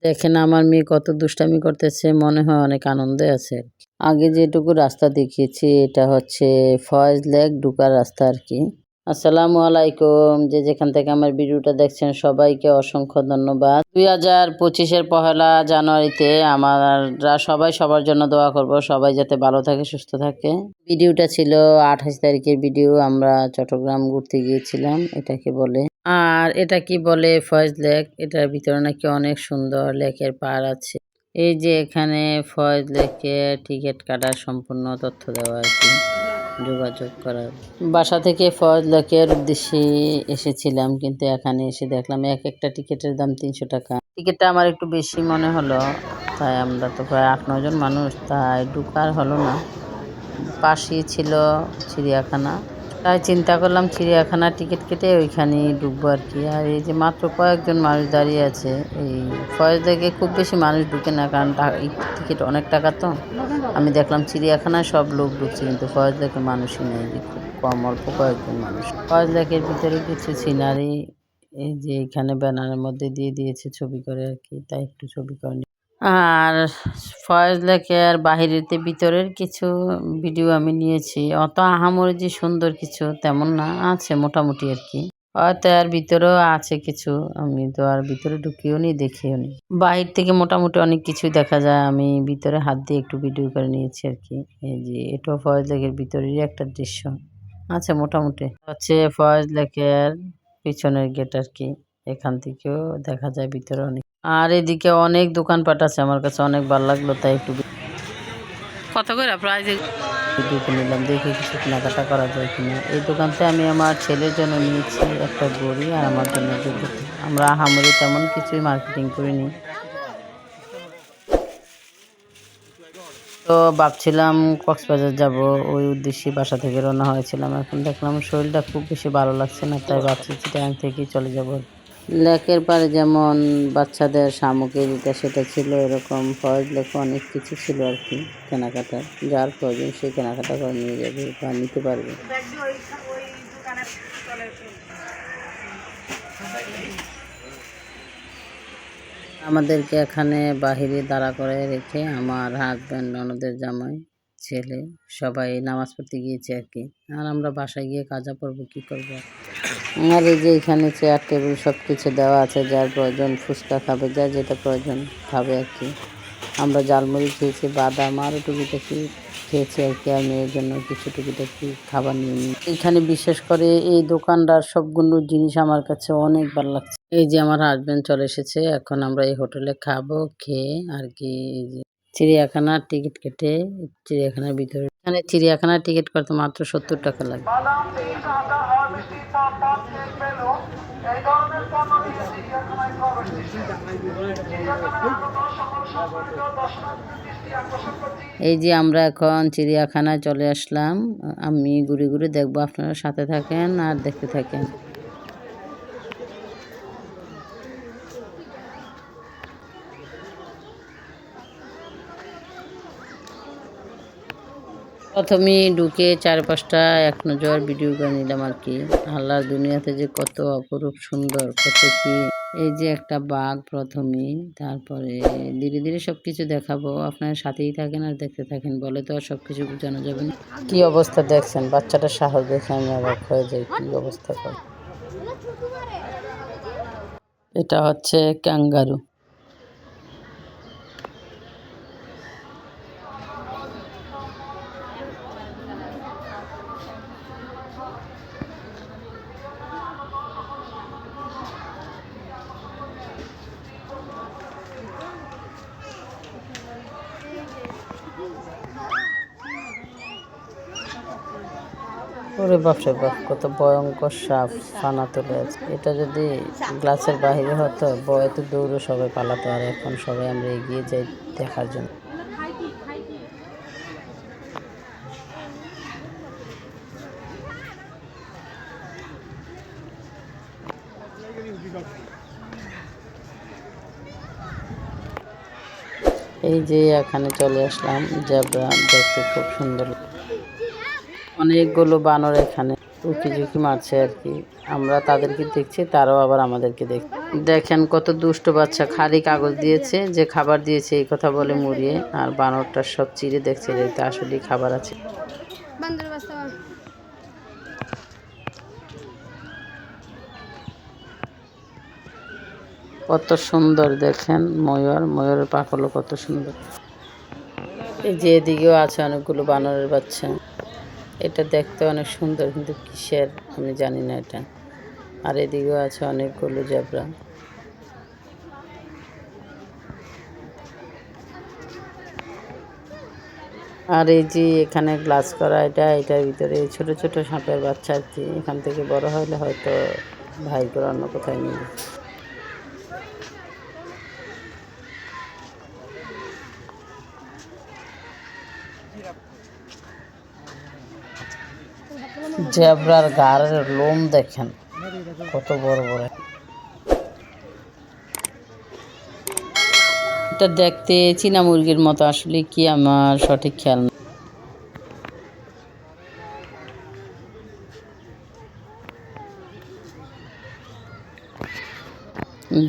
দেখেন আমার মেয়ে কত দুষ্টামি করতেছে, মনে হয় অনেক আনন্দে আছে। আগে যেটুকু রাস্তা দেখিয়েছি এটা হচ্ছে ফয়েজ লেক ঢুকার রাস্তা আর কি। আসসালামু আলাইকুম, যে যেখান থেকে আমার ভিডিওটা দেখছেন সবাইকে অসংখ্য ধন্যবাদ। 2025-এর পহেলা জানুয়ারিতে আমরা সবাই সবার জন্য দোয়া করব, সবাই যাতে ভালো থাকে সুস্থ থাকে। ভিডিওটা ছিল 28 তারিখের ভিডিও, আমরা চট্টগ্রাম ঘুরতে গিয়েছিলাম। এটাকে বলে আর এটা কি বলে ফয়েজ লেক। এটার ভিতরে নাকি অনেক সুন্দর লেকের পাড় আছে। এই যে এখানে ফয়েজ লেকে টিকিট কাটার সম্পূর্ণ তথ্য দেওয়া আর কি, যোগাযোগ করার। বাসা থেকে ফয়েজ লেকের উদ্দেশ্যে এসেছিলাম, কিন্তু এখানে এসে দেখলাম এক একটা টিকিটের দাম 300 টাকা। টিকিটটা আমার একটু বেশি মনে হলো, তাই আমরা তো প্রায় 8-9 জন মানুষ, তাই ঢুকার হলো না। পাশেই ছিল চিড়িয়াখানা, তাই চিন্তা করলাম চিড়িয়াখানার টিকিট কেটে ওইখানেই ঢুকবো আর কি। আর এই যে মাত্র কয়েকজন মানুষ দাঁড়িয়ে আছে। এই ফয়েজ লেকে খুব বেশি মানুষ ঢুকে না, কারণ টিকিট অনেক টাকা তো। আমি দেখলাম চিড়িয়াখানায় সব লোক ঢুকছে, কিন্তু ফয়েজ লেকে মানুষই নেই, যে খুব কম অল্প কয়েকজন মানুষ। ফয়েজ লেকের ভিতরে কিছু সিনারি এই যে এখানে ব্যানারের মধ্যে দিয়ে দিয়েছে ছবি করে আর কি, তাই একটু ছবি করে। আর ফয়েজ লেকের বাহিরেতে ভিতরের কিছু ভিডিও আমি নিয়েছি, অত আহামরি যে সুন্দর কিছু তেমন না, আছে মোটামুটি আর কি। হয়তো আর ভিতরেও আছে কিছু, আমি তো আর ভিতরে ঢুকিও নি দেখিও নি। বাহির থেকে মোটামুটি অনেক কিছুই দেখা যায়, আমি ভিতরে হাত দিয়ে একটু ভিডিও করে নিয়েছি আর কি। এই যে এটাও ফয়েজ লেকের ভিতরেরই একটা দৃশ্য আছে মোটামুটি। হচ্ছে ফয়েজ লেকের পিছনের গেট আর কি, এখান থেকেও দেখা যায় ভিতরে অনেক। আর এদিকে অনেক দোকানপাট আছে, আমার কাছে অনেক ভালো লাগলো, তাই একটু কত করে প্রাইস ভিডিওতে নিলাম, দেখি কিছু কেনাকাটা করা যায় কিনা। এই দোকানতে আমি আমার ছেলের জন্য নিয়েছি একটা ঘড়ি, আর আমার জন্য জুতো। আমরা আহামরি তেমন কিছুই মার্কেটিং করিনি, তো ভাবছিলাম কক্সবাজার যাব, ওই উদ্দেশ্যে বাসা থেকে রওনা হয়েছিলাম। এখন দেখলাম শরীরটা খুব বেশি ভালো লাগছে না, তাই ভাবছি চিটাগাং থেকেই চলে যাব। লেকের পাড়ে যেমন বাচ্চাদের সামগ্রী যেটা সেটা ছিল, এরকম ফয়েজ লেকে অনেক কিছু ছিল আর কি কেনাকাটার। যার প্রয়োজন সে কেনাকাটা করে নিয়ে যাবে বা নিতে পারবে। আমাদেরকে এখানে বাহিরে দাঁড়া করে রেখে আমার হাজব্যান্ড, ননদের জামাই, ছেলে সবাই নামাজ পড়তে গিয়েছে আর কি। আর আমরা বাসায় গিয়ে কাজা পড়বো, কী করবো। আর এই যে এখানে চেয়ার টেবিল সব কিছু দেওয়া আছে, যার প্রয়োজন ফুচকা খাবে, যার যেটা প্রয়োজন খাবে আর কি। আমরা জালমুড়ি খেয়েছি, বাদাম আরও টুকিটাকি খেয়েছি আর কি। আর মেয়ের জন্য কিছু টুকিটাকি খাবার নিয়ে নিই এখানে। বিশেষ করে এই দোকানটার সবগুলো জিনিস আমার কাছে অনেক ভালো লাগছে। এই যে আমার হাজব্যান্ড চলে এসেছে, এখন আমরা এই হোটেলে খাবো, খেয়ে আর কি এই যে চিড়িয়াখানার টিকিট কেটে চিড়িয়াখানার ভিতরে। এখানে চিড়িয়াখানার টিকিট করতে মাত্র 70 টাকা লাগে। এই যে আমরা এখন চিড়িয়াখানায় চলে আসলাম, আমি ঘুরে ঘুরে দেখবো, আপনারা সাথে থাকেন আর দেখতে থাকেন। প্রথমে ঢুকে 4-5টা এক নজর ভিডিও করে নিলাম আর কি। আল্লাহর দুনিয়াতে যে কত অপরূপ সুন্দর, কত কি। এই যে একটা বাঘ প্রথমে, তারপরে ধীরে ধীরে সব কিছু দেখাবো, আপনার সাথেই থাকেন আর দেখতে থাকেন, বলে তো আর সব কিছু বোঝানো যাবে না। কি অবস্থা দেখছেন, বাচ্চাটার সাহস দেখে আমি অবাক হয়ে যাই, কি অবস্থা করে। এটা হচ্ছে ক্যাঙ্গারু। ওরে বাপরে বাপ, কত ভয়ঙ্কর সাপ ফানা তুলে আছে। এটা যদি গ্লাসের বাহিরে হতো, বয়তে দৌড়ে সবাই পালাতো, আর এখন সবাই আমরা এগিয়ে যাই দেখার জন্য। এই যে এখানে চলে আসলাম, জেব্রা দেখতে খুব সুন্দর, অনেকগুলো বানর এখানে। উকি ঝুঁকি মারছে আর কি। আমরা তাদেরকে দেখছি, তারাও আবার আমাদেরকে দেখছে। দেখেন কত দুষ্ট বাচ্চা, খালি কাগজ দিয়েছে যে খাবার দিয়েছে এই কথা বলে মুড়িয়ে, আর বানরটা সব চিড়ে দেখছে এতে আসলেই খাবার আছে। কত সুন্দর দেখেন ময়ূরের পাখলো কত সুন্দর। এই যে এদিকেও আছে অনেকগুলো বানরের বাচ্চা। এটা দেখতে অনেক সুন্দর, কিন্তু কিসের আমি জানি না এটা। আর এদিকেও আছে অনেকগুলো জেব্রা। আর এই যে এখানে গ্লাস করা এটার ভিতরে ছোট ছোট সাপের বাচ্চা আর কি। এখান থেকে বড় হলে হয়তো ভাই করে অন্য কোথায় নিয়ে। জেব্রার গায়ের লোম দেখেন কত বড় বড়। এটা দেখতে চীনা মুরগির মতো, আসলে কি আমার সঠিক খেয়াল না।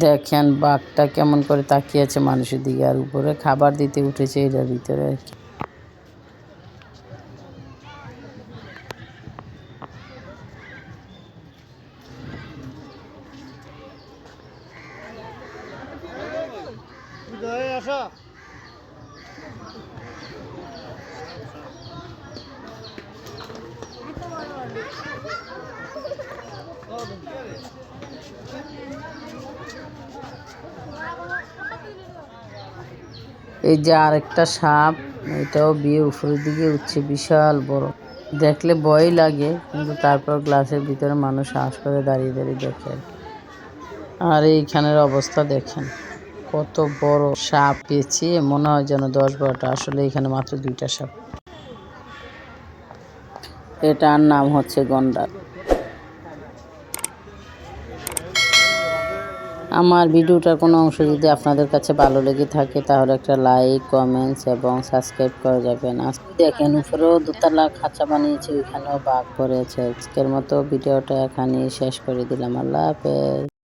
দেখেন বাঘটা কেমন করে তাকিয়ে আছে মানুষের দিকে, আর উপরে খাবার দিতে উঠেছে এটার ভিতরে আর কি। এই যে আরেকটা সাপ, এটাও বিয়ে উপরের দিকে উঠছে, বিশাল বড়। দেখলে ভয় লাগে, কিন্তু তারপর গ্লাসের ভিতরে মানুষ সাহস করে দাঁড়িয়ে দাঁড়িয়ে দেখে আর কি। আর এইখানের অবস্থা দেখেন কত বড় সাপ পেয়েছি, মনে হয় যেন 10-12টা, আসলে এখানে মাত্র 2টা সাপ। এটার নাম হচ্ছে গন্ডার। আমার ভিডিওটার কোনো অংশ যদি আপনাদের কাছে ভালো লেগে থাকে তাহলে একটা লাইক, কমেন্টস এবং সাবস্ক্রাইব করে যাবেন। দেখেন উপরেও দোতলা খাঁচা বানিয়েছে, ওইখানেও বাঘ পড়েছে। আজকের মতো ভিডিওটা এখানেই শেষ করে দিলাম। আল্লাহ হাফেজ।